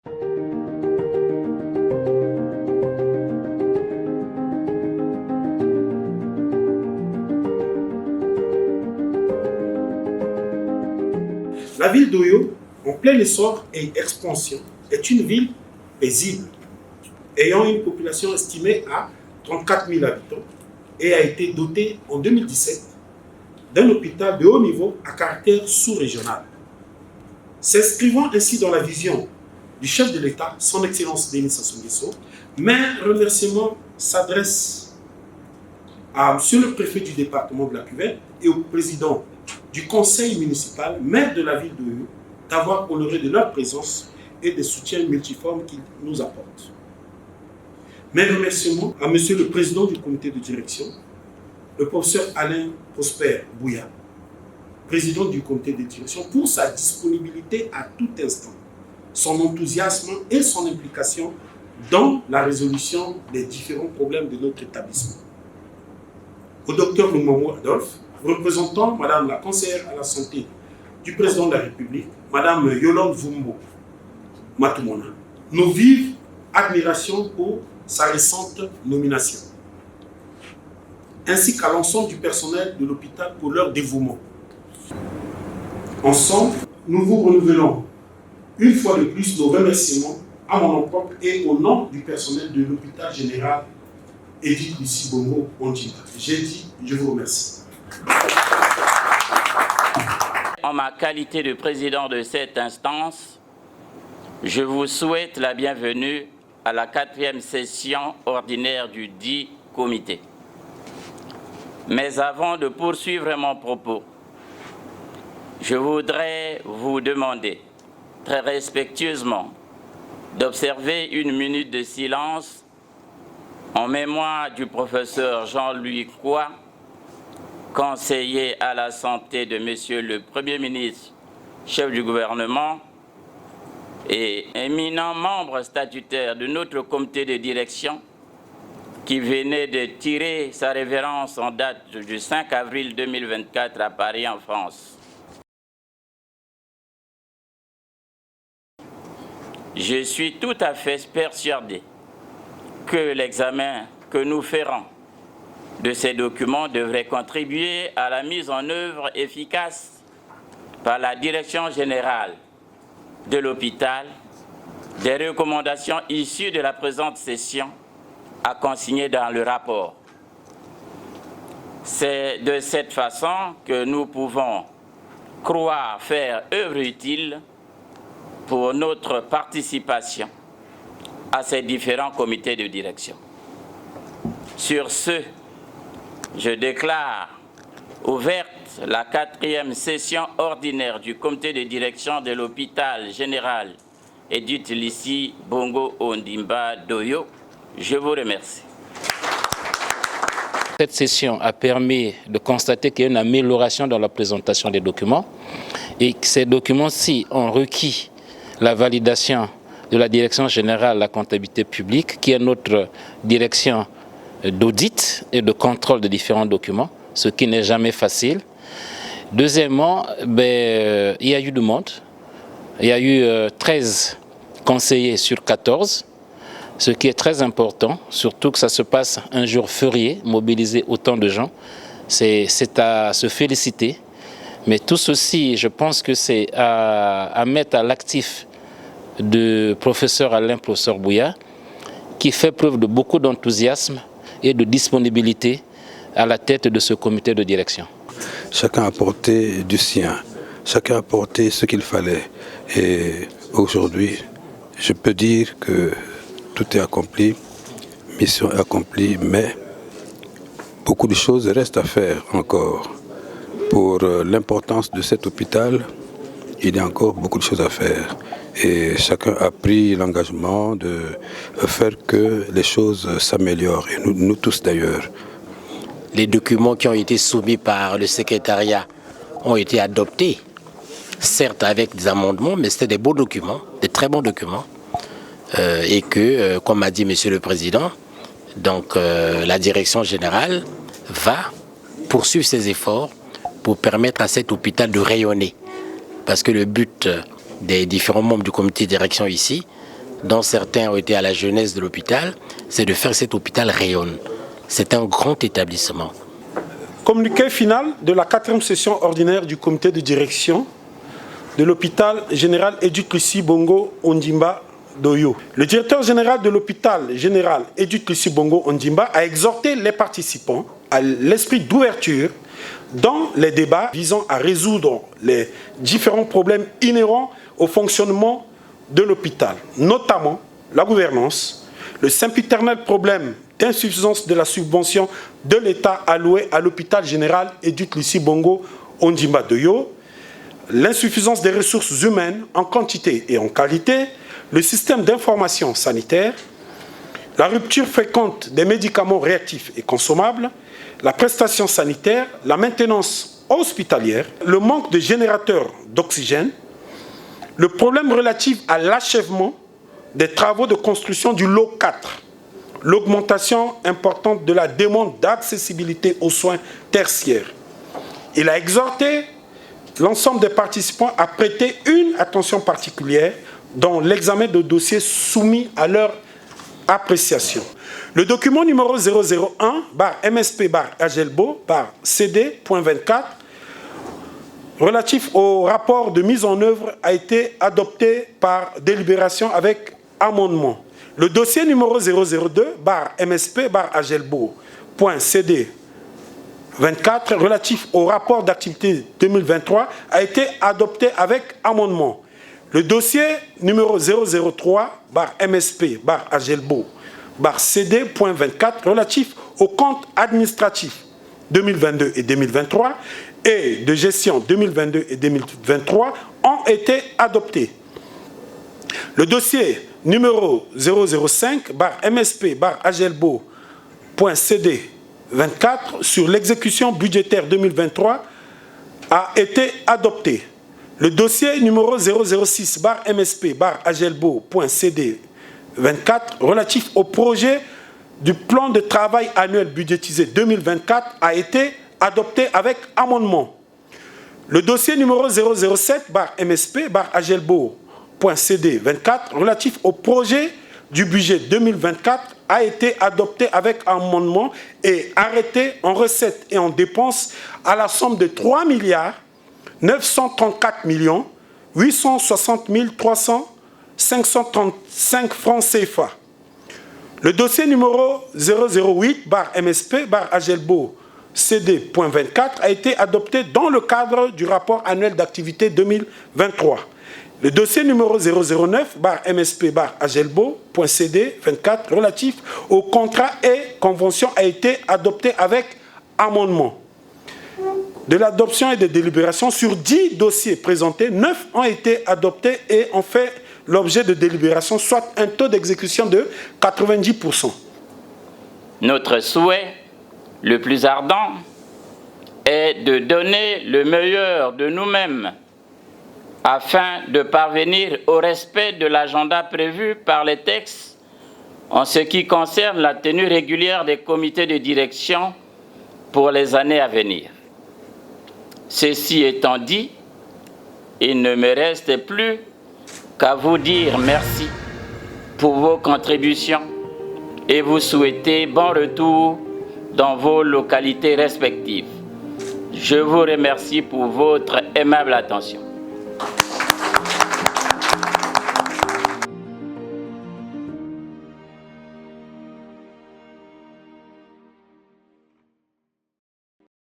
La ville d'Oyo, en plein essor et expansion, est une ville paisible, ayant une population estimée à 34 000 habitants et a été dotée en 2017 d'un hôpital de haut niveau à caractère sous-régional. S'inscrivant ainsi dans la vision du chef de l'État, son Excellence Denis Sassou Nguesso, mes remerciements s'adressent à M. le préfet du département de la Cuvette et au président du conseil municipal, maire de la ville d'Oyo, d'avoir honoré de leur présence et des soutiens multiformes qu'ils nous apportent. Mes remerciements à M. le président du comité de direction, le professeur Alain Prosper Bouya, président du comité de direction, pour sa disponibilité à tout instant, son enthousiasme et son implication dans la résolution des différents problèmes de notre établissement. Au docteur Lumamou Adolphe, représentant Madame la conseillère à la santé du président de la République, Madame Yolande Vumbo Matumona, nos vives admirations pour sa récente nomination, ainsi qu'à l'ensemble du personnel de l'hôpital pour leur dévouement. Ensemble, nous vous renouvelons une fois de plus nos remerciements à mon nom propre et au nom du personnel de l'hôpital général Edith Lucie Bongo Ondimba. J'ai dit, je vous remercie. En ma qualité de président de cette instance, je vous souhaite la bienvenue à la 4e session ordinaire du dit comité. Mais avant de poursuivre mon propos, je voudrais vous demander très respectueusement d'observer une minute de silence en mémoire du professeur Jean-Louis Coy, conseiller à la santé de Monsieur le Premier ministre, chef du gouvernement et éminent membre statutaire de notre comité de direction, qui venait de tirer sa révérence en date du 5 avril 2024 à Paris, en France. Je suis tout à fait persuadé que l'examen que nous ferons de ces documents devrait contribuer à la mise en œuvre efficace par la direction générale de l'hôpital des recommandations issues de la présente session à consigner dans le rapport. C'est de cette façon que nous pouvons croire faire œuvre utile pour notre participation à ces différents comités de direction. Sur ce, je déclare ouverte la 4e session ordinaire du comité de direction de l'hôpital général Edith Lucie Bongo Ondimba d'Oyo. Je vous remercie. Cette session a permis de constater qu'il y a une amélioration dans la présentation des documents et que ces documents-ci ont requis la validation de la Direction générale de la comptabilité publique, qui est notre direction d'audit et de contrôle de différents documents, ce qui n'est jamais facile. Deuxièmement, il y a eu du monde. Il y a eu 13 conseillers sur 14, ce qui est très important, surtout que ça se passe un jour férié, mobiliser autant de gens. C'est à se féliciter. Mais tout ceci, je pense que c'est à mettre à l'actif du professeur Alain Prosper Bouya, qui fait preuve de beaucoup d'enthousiasme et de disponibilité à la tête de ce comité de direction. Chacun a apporté du sien, chacun a apporté ce qu'il fallait. Et aujourd'hui, je peux dire que tout est accompli, mission accomplie, mais beaucoup de choses restent à faire encore. Pour l'importance de cet hôpital, il y a encore beaucoup de choses à faire. Et chacun a pris l'engagement de faire que les choses s'améliorent, et nous tous d'ailleurs. Les documents qui ont été soumis par le secrétariat ont été adoptés, certes avec des amendements, mais c'était des beaux documents, des très bons documents. Et que, comme a dit Monsieur le Président, donc la direction générale va poursuivre ses efforts pour permettre à cet hôpital de rayonner. Parce que le but des différents membres du comité de direction ici, dont certains ont été à la jeunesse de l'hôpital, c'est de faire que cet hôpital rayonne. C'est un grand établissement. Communiqué final de la 4e session ordinaire du comité de direction de l'hôpital général Edith Lucie Bongo Ondimba d'Oyo. Le directeur général de l'hôpital général Edith Lucie Bongo Ondimba a exhorté les participants à l'esprit d'ouverture dans les débats visant à résoudre les différents problèmes inhérents au fonctionnement de l'hôpital, notamment la gouvernance, le sempiternel problème d'insuffisance de la subvention de l'État allouée à l'hôpital général Edith Lucie Bongo Ondimba d'Oyo, l'insuffisance des ressources humaines en quantité et en qualité, le système d'information sanitaire, la rupture fréquente des médicaments réactifs et consommables, la prestation sanitaire, la maintenance hospitalière, le manque de générateurs d'oxygène, le problème relatif à l'achèvement des travaux de construction du lot 4, l'augmentation importante de la demande d'accessibilité aux soins tertiaires. Il a exhorté l'ensemble des participants à prêter une attention particulière dans l'examen de dossiers soumis à leur appréciation. Le document numéro 001-MSP-AGELBO-CD.24 relatif au rapport de mise en œuvre a été adopté par délibération avec amendement. Le dossier numéro 002-MSP-AGELBO.CD24 relatif au rapport d'activité 2023 a été adopté avec amendement. Le dossier numéro 003-MSP-AGELBO-CD.24 relatif au compte administratif 2022 et 2023 et de gestion 2022 et 2023 ont été adoptés. Le dossier numéro 005-MSP-AGELBO.CD24 sur l'exécution budgétaire 2023 a été adopté. Le dossier numéro 006-MSP-AGELBO.CD24 relatif au projet du plan de travail annuel budgétisé 2024 a été adopté avec amendement. Le dossier numéro 007-MSP-AGELBO.CD24 relatif au projet du budget 2024 a été adopté avec amendement et arrêté en recettes et en dépenses à la somme de 3 934 860 535 francs CFA. Le dossier numéro 008-MSP-AGELBO-CD.24 a été adopté dans le cadre du rapport annuel d'activité 2023. Le dossier numéro 009-MSP-AGELBO.CD24 relatif au contrat et convention a été adopté avec amendement. De l'adoption et des délibérations sur 10 dossiers présentés, 9 ont été adoptés et ont fait l'objet de délibérations, soit un taux d'exécution de 90%. Notre souhait le plus ardent est de donner le meilleur de nous-mêmes afin de parvenir au respect de l'agenda prévu par les textes en ce qui concerne la tenue régulière des comités de direction pour les années à venir. Ceci étant dit, il ne me reste plus qu'à vous dire merci pour vos contributions et vous souhaiter bon retour dans vos localités respectives. Je vous remercie pour votre aimable attention.